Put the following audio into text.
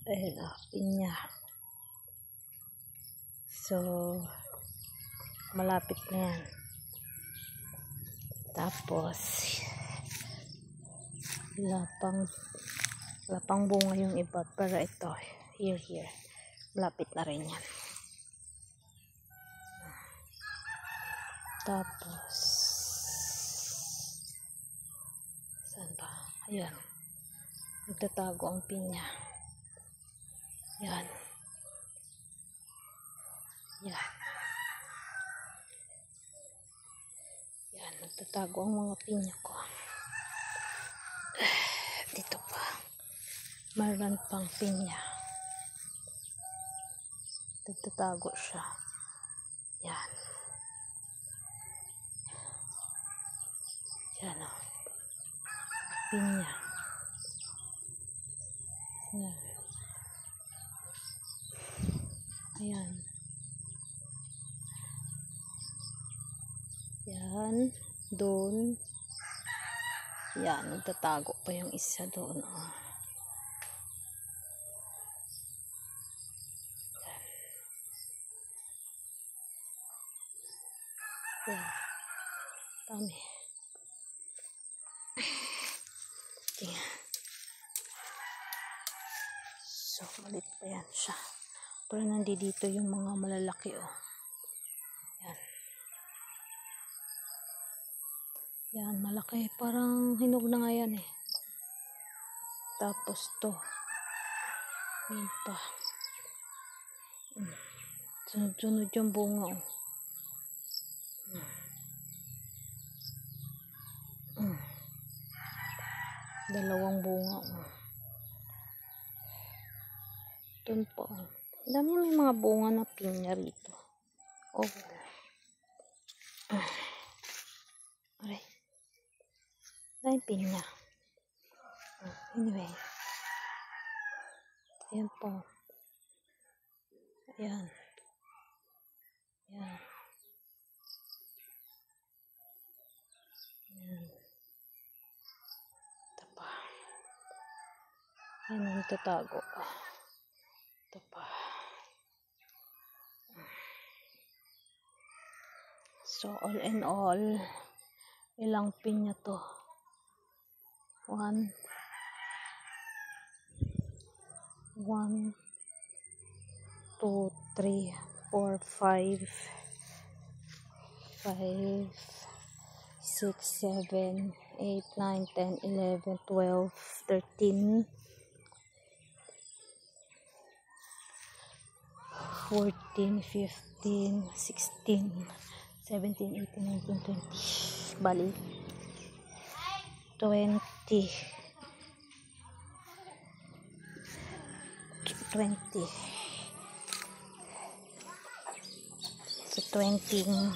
Ayan o, pinya. So, malapit na yan. Tapos, lapang bunga yung iba. Pero ito, here. Malapit na rin yan. Tapos, saan ba? Ayan. Nagtatago ang pinya. Yan. Yan. Yan. Nagtatago ang mga pinya ko. Dito pa. Mayroon pang pinya. Nagtatago siya. Yan. Yan o. Pinya. Yan. Ayan. Yan. Doon. Yan. Nagtatago pa yung isa doon. Oh. Yan. Dami. Tingnan. So, malit pa yan siya. Pero nandito yung mga malalaki, oh. Yan. Yan, malaki. Parang hinog na nga yan, eh. Tapos to. Yan pa. Sunod-sunod yung bunga, oh. Dalawang bunga, oh. Doon po. Dami may mga bunga na pinya rito. Oh. Aray. Dami pinya. Anyway. Ayan po. Ayan. Ayan. Ayan. Ito pa. Ayan ang tatago. Ito pa. So, all in all, ilang pinya to? 1, 2, 3, 4, 5, 6, 7, 8, 9, 10, 11, 12, 13, 14, 15, 16, 17, 18, 19, 20. Bali, 20. 20. So, 20.